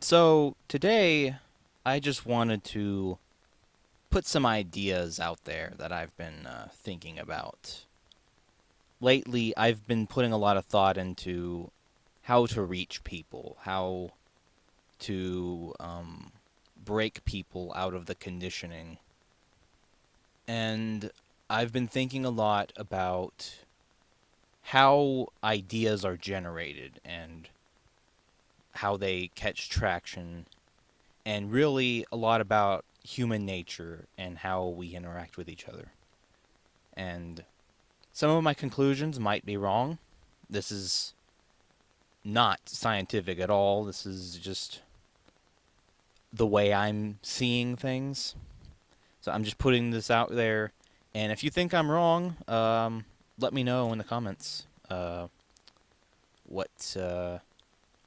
So today, I just wanted to put some ideas out there that I've been thinking about. Lately, I've been putting a lot of thought into how to reach people, how to break people out of the conditioning. And I've been thinking a lot about how ideas are generated and how they catch traction, and really a lot about human nature and how we interact with each other. And some of my conclusions might be wrong. This is not scientific at all. This is just the way I'm seeing things. So I'm just putting this out there. And if you think I'm wrong, let me know in the comments what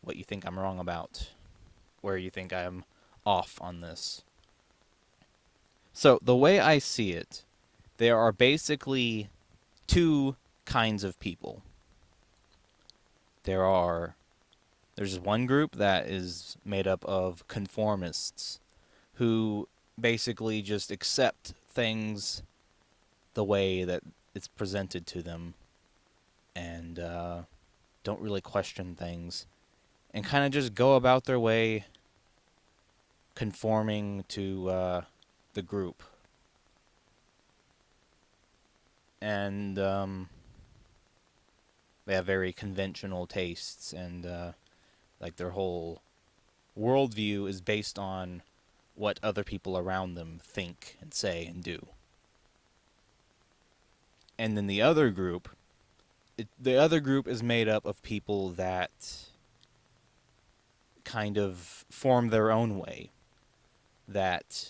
what you think I'm wrong about, where you think I'm off on this. So the way I see it, there are basically two kinds of people. There are there's one group that is made up of conformists who basically just accept things the way that it's presented to them and don't really question things and kind of just go about their way conforming to the group. And they have very conventional tastes, and like their whole worldview is based on what other people around them think and say and do. And then the other group is made up of people that kind of form their own way, that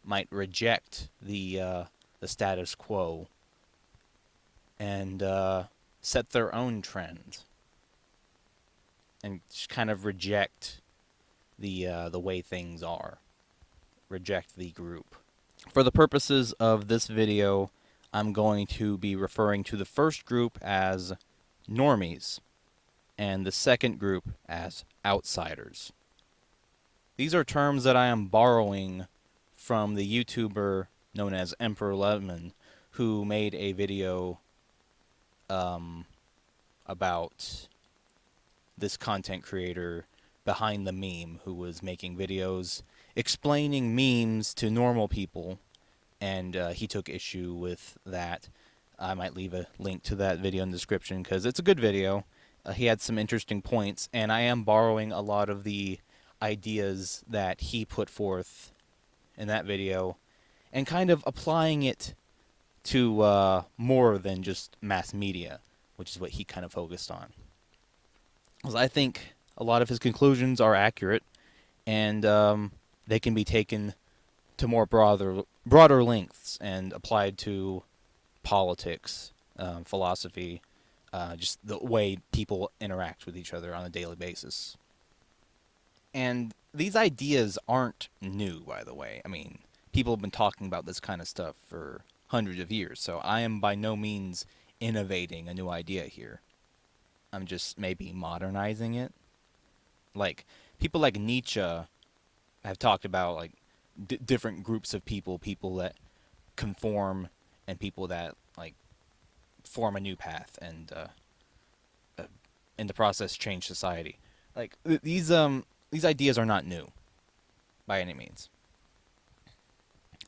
might reject the status quo and set their own trend and just kind of reject the way things are, reject the group. For the purposes of this video, I'm going to be referring to the first group as normies and the second group as outsiders. These are terms that I am borrowing from the YouTuber known as Emperor Lemon, who made a video about this content creator behind the meme who was making videos explaining memes to normal people, and he took issue with that. I might leave a link to that video in the description because it's a good video. He had some interesting points, and I am borrowing a lot of the ideas that he put forth in that video and kind of applying it to more than just mass media, which is what he kind of focused on. Because I think a lot of his conclusions are accurate, and they can be taken to more broader lengths and applied to politics, philosophy, just the way people interact with each other on a daily basis. And these ideas aren't new, by the way. I mean, people have been talking about this kind of stuff for hundreds of years, so I am by no means innovating a new idea here. I'm just maybe modernizing it. Like, people like Nietzsche have talked about, like, different groups of people that conform and people that, like, form a new path and in the process change society. Like, these ideas are not new by any means.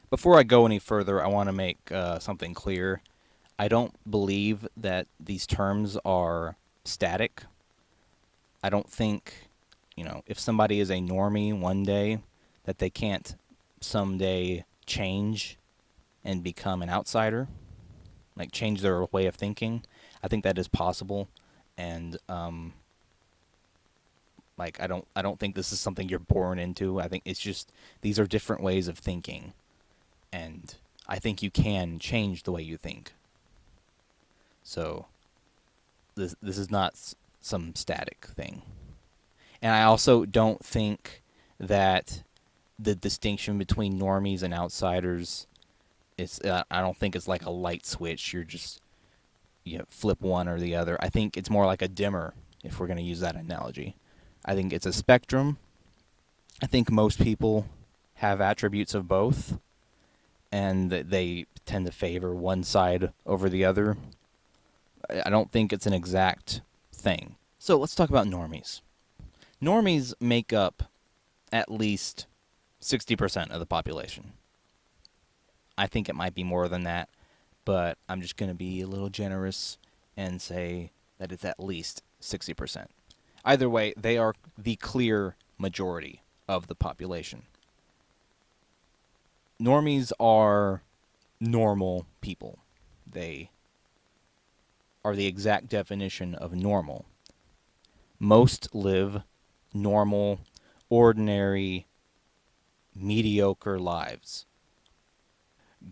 Before I go any further, I want to make something clear. I don't believe that these terms are static. I don't think, if somebody is a normie one day, that they can't someday change and become an outsider, like change their way of thinking. I think that is possible, and like I don't think this is something you're born into. I think it's just these are different ways of thinking, and I think you can change the way you think. So this is not some static thing. And I also don't think that the distinction between normies and outsiders is I don't think it's like a light switch. You're just flip one or the other. I think it's more like a dimmer, if we're going to use that analogy. I think it's a spectrum, I think most people have attributes of both, and they tend to favor one side over the other. I don't think it's an exact thing. So let's talk about normies. Normies make up at least 60% of the population. I think it might be more than that, but I'm just going to be a little generous and say that it's at least 60%. Either way, they are the clear majority of the population. Normies are normal people. They are the exact definition of normal. Most live normal, ordinary, mediocre lives.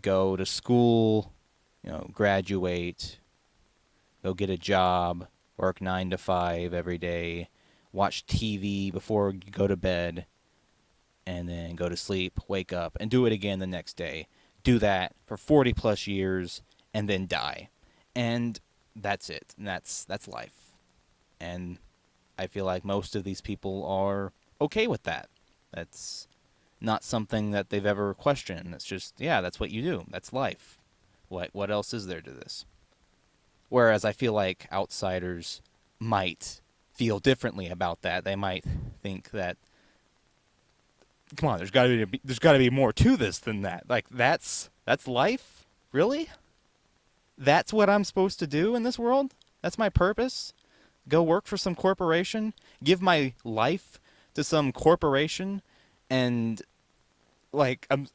Go to school, graduate, go get a job, work 9 to 5 every day, watch TV before you go to bed, and then go to sleep, wake up, and do it again the next day. Do that for 40 plus years, and then die. And that's it. And that's life. And I feel like most of these people are okay with that. That's not something that they've ever questioned. It's just, yeah, that's what you do. That's life. What else is there to this? Whereas I feel like outsiders might feel differently about that. They might think that, come on, there's got to be more to this than that. Like that's life? Really? That's what I'm supposed to do in this world? That's my purpose? Go work for some corporation? Give my life to some corporation? And like I'm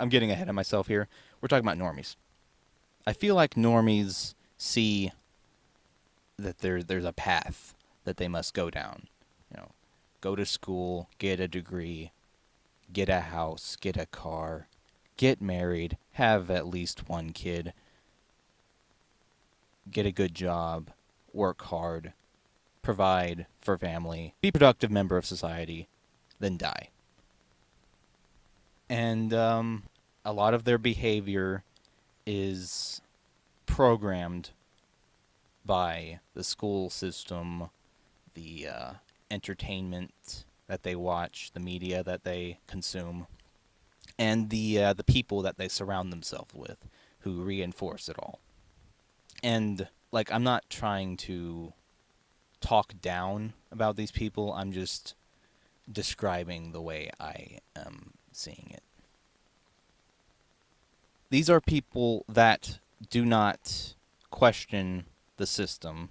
getting ahead of myself here. We're talking about normies. I feel like normies see that there's a path that they must go down. Go to school, get a degree, get a house, get a car, get married, have at least one kid, get a good job, work hard, provide for family, be a productive member of society, then die. And a lot of their behavior is programmed by the school system, the entertainment that they watch, the media that they consume, and the people that they surround themselves with, who reinforce it all. And like, I'm not trying to talk down about these people. I'm just describing the way I am seeing it. These are people that do not question the system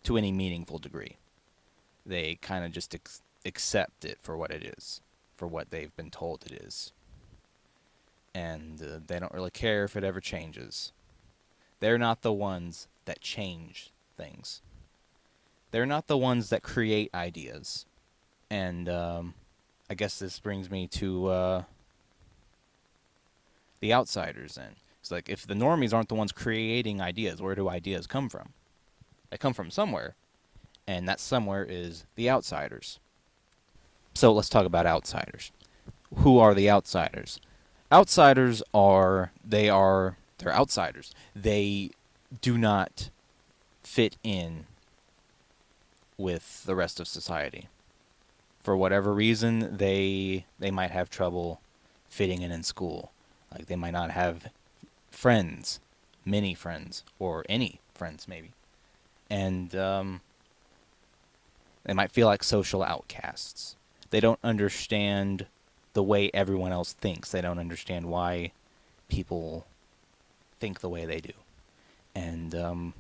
to any meaningful degree. They kind of just accept it for what it is, for what they've been told it is. And they don't really care if it ever changes. They're not the ones that change things. They're not the ones that create ideas. And I guess this brings me to the outsiders then. It's like, if the normies aren't the ones creating ideas, where do ideas come from? They come from somewhere, and that somewhere is the outsiders. So let's talk about outsiders. Who are the outsiders? Outsiders they're outsiders. They do not fit in with the rest of society. For whatever reason, they might have trouble fitting in school. Like, they might not have friends, many friends, or any friends maybe. And they might feel like social outcasts. They don't understand the way everyone else thinks. They don't understand why people think the way they do. And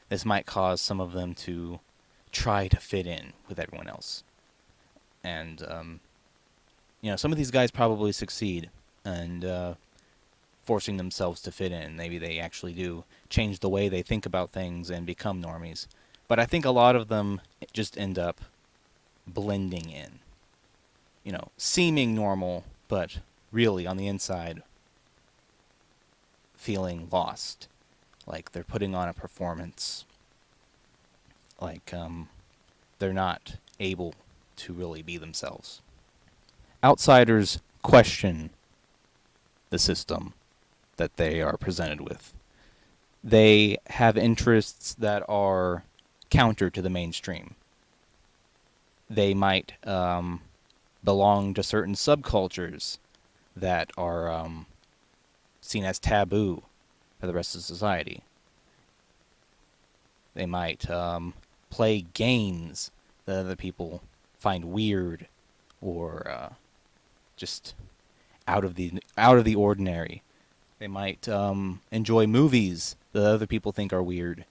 this might cause some of them to try to fit in with everyone else. And, some of these guys probably succeed and forcing themselves to fit in. Maybe they actually do change the way they think about things and become normies. But I think a lot of them just end up blending in. Seeming normal, but really on the inside feeling lost. Like they're putting on a performance. Like they're not able to really be themselves. Outsiders question the system that they are presented with. They have interests that are counter to the mainstream. They might belong to certain subcultures that are seen as taboo for the rest of society. They might play games that other people find weird or just out of the ordinary. They might enjoy movies that other people think are weird,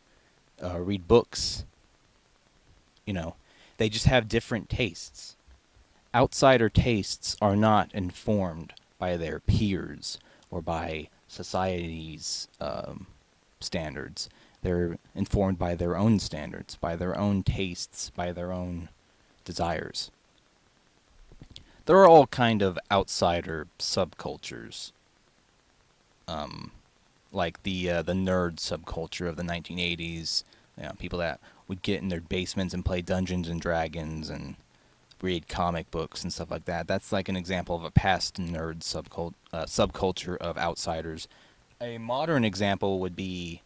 read books. You know, they just have different tastes. Outsider tastes are not informed by their peers or by society's standards. They're informed by their own standards, by their own tastes, by their own desires. There are all kind of outsider subcultures, like the nerd subculture of the 1980s. You know, people that would get in their basements and play Dungeons and Dragons and read comic books and stuff like that. That's like an example of a past nerd subculture of outsiders. A modern example would be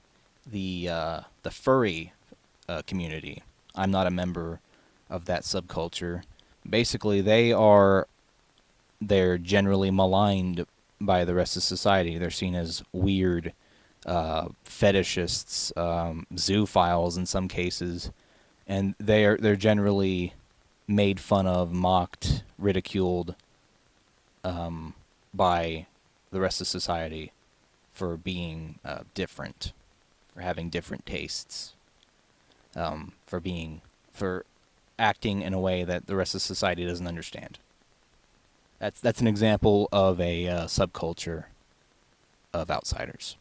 the furry community. I'm not a member of that subculture. Basically, they're generally maligned by the rest of society. They're seen as weird fetishists, zoophiles in some cases, and they're generally made fun of, mocked, ridiculed by the rest of society for being different, for having different tastes, for acting in a way that the rest of society doesn't understand. That's an example of a subculture of outsiders.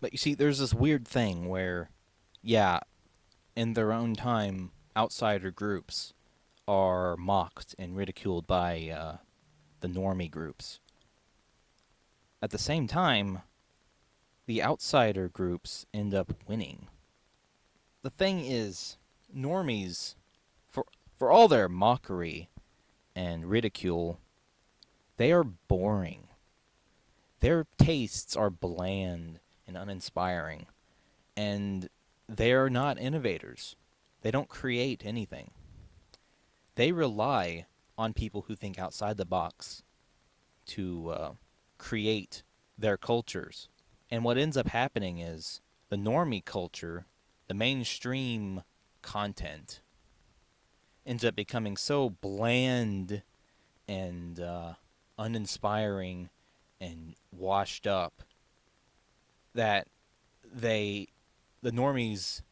But you see, there's this weird thing where, yeah, in their own time, outsider groups are mocked and ridiculed by the normie groups. At the same time, the outsider groups end up winning. The thing is, normies, for all their mockery and ridicule, they are boring. Their tastes are bland and uninspiring, and they're not innovators. They don't create anything. They rely on people who think outside the box to create their cultures. And what ends up happening is the normie culture, the mainstream content, ends up becoming so bland and uninspiring and washed up that the normies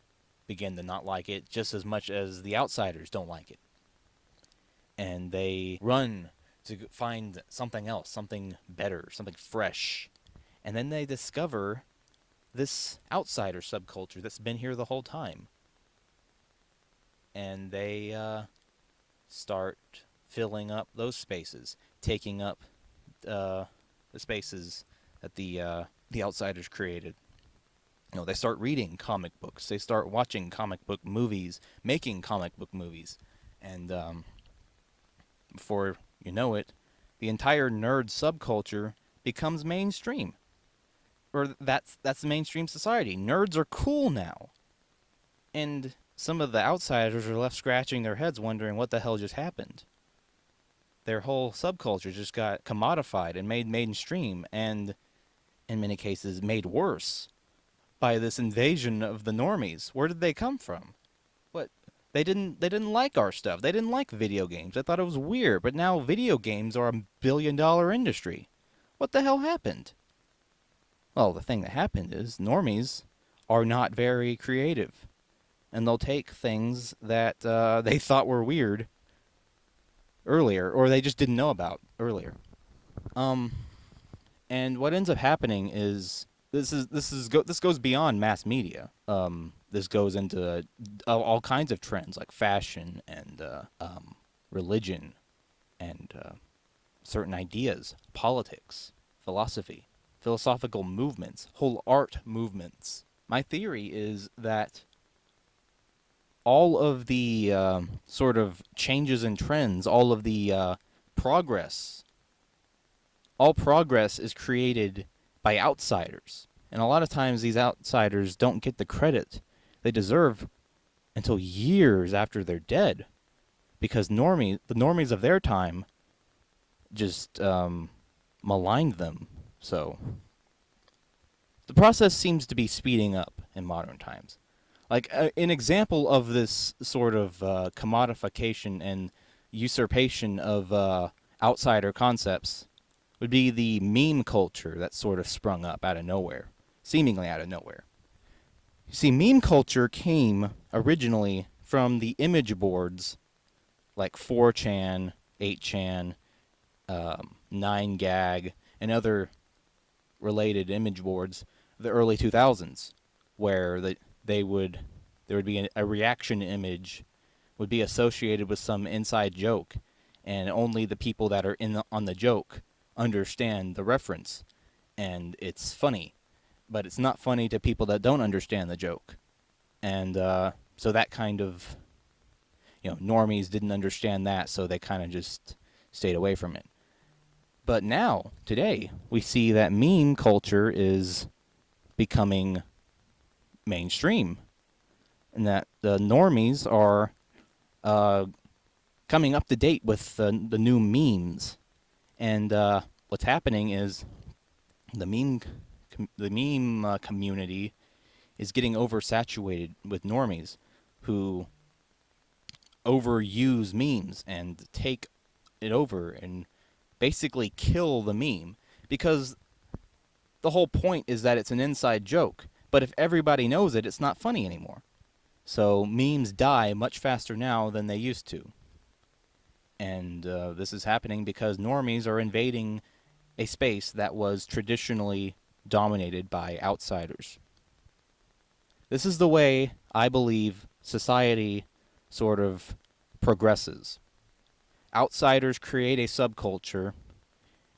begin to not like it just as much as the outsiders don't like it. And they run to find something else, something better, something fresh. And then they discover this outsider subculture that's been here the whole time. And they start filling up those spaces, taking up the spaces that the outsiders created. You know, they start reading comic books. They start watching comic book movies, making comic book movies, and before you know it, the entire nerd subculture becomes mainstream. Or that's the mainstream society. Nerds are cool now, and some of the outsiders are left scratching their heads, wondering what the hell just happened. Their whole subculture just got commodified and made mainstream, and in many cases made worse by this invasion of the normies. Where did they come from? What? They didn't like our stuff. They didn't like video games. They thought it was weird, but now video games are a billion-dollar industry. What the hell happened? Well, the thing that happened is normies are not very creative, and they'll take things that they thought were weird earlier, or they just didn't know about earlier. And what ends up happening is this goes beyond mass media. This goes into all kinds of trends like fashion and religion and certain ideas, politics, philosophy, philosophical movements, whole art movements. My theory is that all of the sort of changes and trends, all of the progress, all progress is created by outsiders. And a lot of times these outsiders don't get the credit they deserve until years after they're dead, because the normies of their time just maligned them. So the process seems to be speeding up in modern times. Like an example of this sort of commodification and usurpation of outsider concepts would be the meme culture that sort of sprung up out of nowhere, seemingly out of nowhere. You see, meme culture came originally from the image boards like 4chan, 8chan, 9gag, and other related image boards of the early 2000s, where there would be a reaction image would be associated with some inside joke, and only the people that are on the joke understand the reference, and it's funny, but it's not funny to people that don't understand the joke, and so that kind of, normies didn't understand that, so they kind of just stayed away from it. But now, today, we see that meme culture is becoming mainstream, and that the normies are coming up to date with the new memes. And what's happening is the meme community is getting oversaturated with normies who overuse memes and take it over and basically kill the meme, because the whole point is that it's an inside joke. But if everybody knows it, it's not funny anymore. So memes die much faster now than they used to. And this is happening because normies are invading a space that was traditionally dominated by outsiders. This is the way I believe society sort of progresses. Outsiders create a subculture,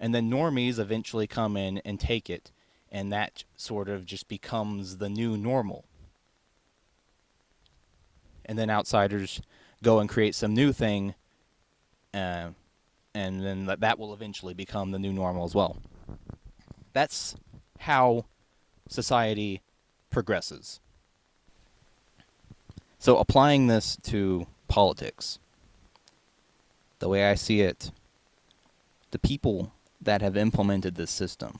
and then normies eventually come in and take it, and that sort of just becomes the new normal. And then outsiders go and create some new thing, and then that will eventually become the new normal as well. That's how society progresses. So applying this to politics, the way I see it, the people that have implemented this system,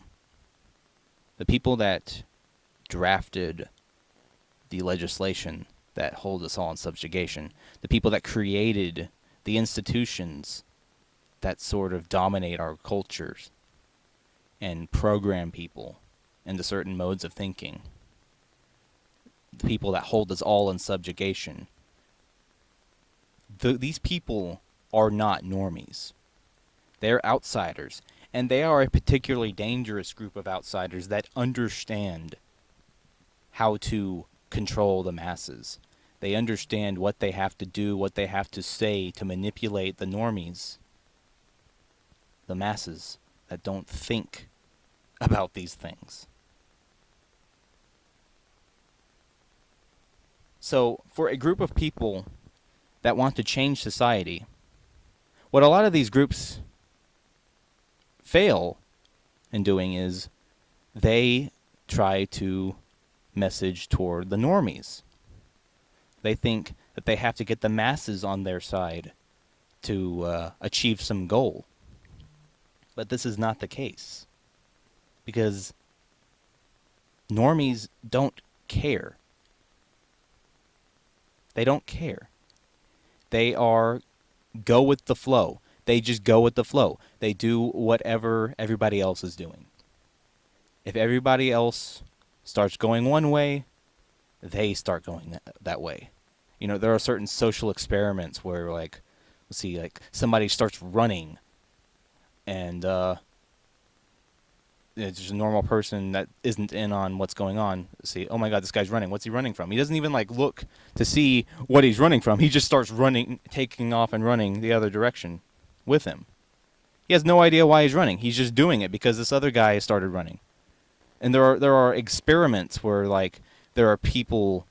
the people that drafted the legislation that hold us all in subjugation, the people that created the institutions that sort of dominate our cultures and program people into certain modes of thinking, the people that hold us all in subjugation, these people are not normies. They're outsiders, and they are a particularly dangerous group of outsiders that understand how to control the masses. They understand what they have to do, what they have to say to manipulate the normies, the masses that don't think about these things. So, for a group of people that want to change society, what a lot of these groups fail in doing is they try to message toward the normies. They think that they have to get the masses on their side to achieve some goal. But this is not the case, because normies don't care. They don't care. They are go with the flow. They just go with the flow. They do whatever everybody else is doing. If everybody else starts going one way, they start going that way. There are certain social experiments where, like, let's see, like somebody starts running, and it's just a normal person that isn't in on what's going on. See, oh my God, this guy's running. What's he running from? He doesn't even look to see what he's running from. He just starts running, taking off and running the other direction with him. He has no idea why he's running. He's just doing it because this other guy started running. And there are experiments where there are people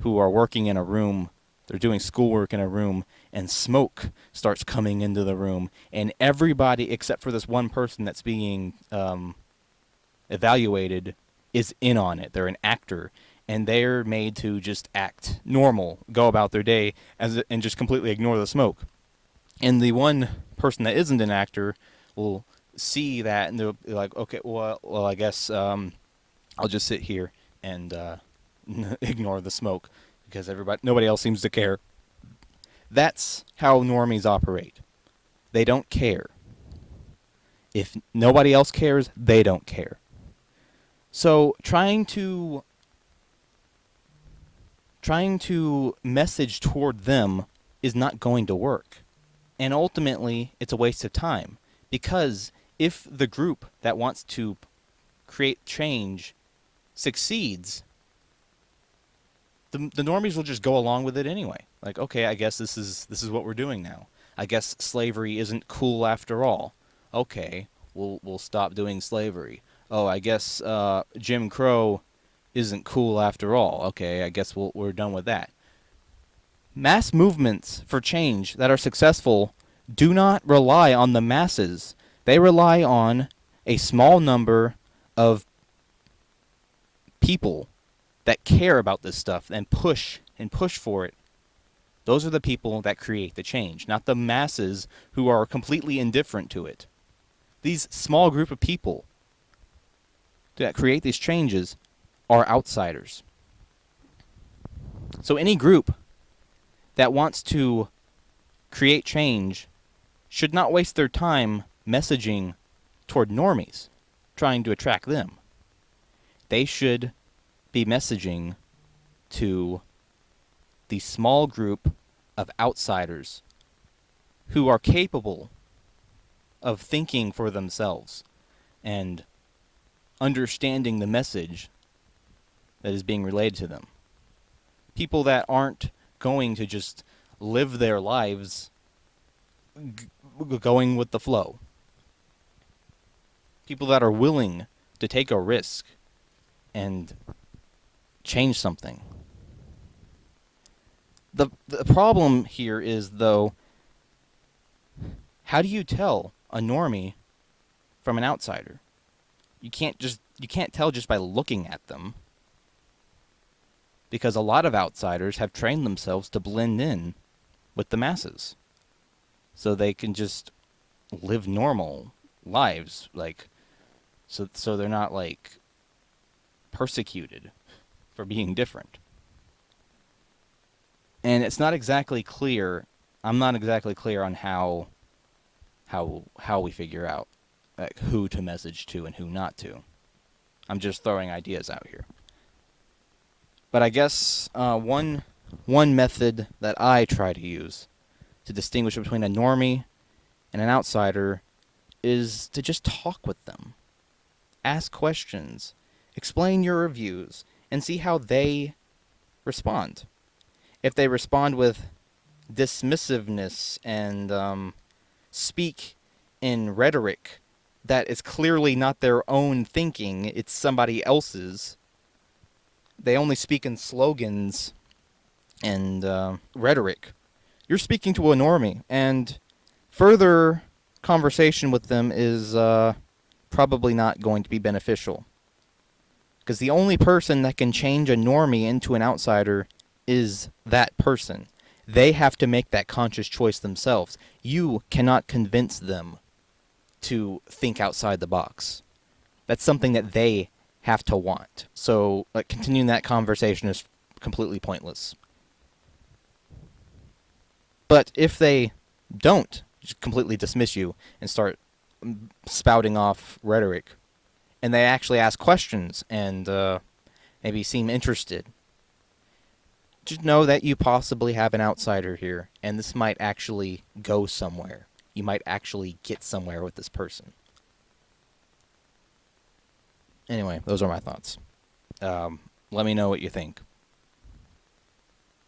who are working in a room, they're doing schoolwork in a room, and smoke starts coming into the room, and everybody except for this one person that's being evaluated is in on it. They're an actor, and they're made to just act normal, go about their day, and just completely ignore the smoke. And the one person that isn't an actor will see that, and they'll be like, okay, well, I guess I'll just sit here and ignore the smoke because nobody else seems to care. That's how normies operate. They don't care. If nobody else cares, they don't care. So trying to message toward them is not going to work. And ultimately, it's a waste of time. Because if the group that wants to create change succeeds, the normies will just go along with it anyway. Like, okay, I guess this is what we're doing now. I guess slavery isn't cool after all. Okay, we'll stop doing slavery. Oh, I guess Jim Crow isn't cool after all. Okay, I guess we're done with that. Mass movements for change that are successful do not rely on the masses. They rely on a small number of people that care about this stuff and push for it. Those are the people that create the change, not the masses who are completely indifferent to it. These small group of people that create these changes are outsiders. So any group that wants to create change should not waste their time messaging toward normies, trying to attract them. They should be messaging to the small group of outsiders who are capable of thinking for themselves and understanding the message that is being relayed to them. People that aren't going to just live their lives going with the flow. People that are willing to take a risk and change something. The problem here is, though, how do you tell a normie from an outsider? You can't tell just by looking at them. Because a lot of outsiders have trained themselves to blend in with the masses. So they can just live normal lives, like so they're not like persecuted for being different. And it's not exactly clear. I'm not exactly clear on how we figure out like who to message to and who not to. I'm just throwing ideas out here. But I guess one method that I try to use to distinguish between a normie and an outsider is to just talk with them. Ask questions. Explain your views and see how they respond. If they respond with dismissiveness and speak in rhetoric that is clearly not their own thinking, it's somebody else's, they only speak in slogans and rhetoric, you're speaking to a normie, and further conversation with them is probably not going to be beneficial. Because the only person that can change a normie into an outsider is that person. They have to make that conscious choice themselves. You cannot convince them to think outside the box. That's something that they have to want. So continuing that conversation is completely pointless. But if they don't just completely dismiss you and start spouting off rhetoric, and they actually ask questions and maybe seem interested, just know that you possibly have an outsider here, and this might actually go somewhere. You might actually get somewhere with this person. Anyway, those are my thoughts. Let me know what you think.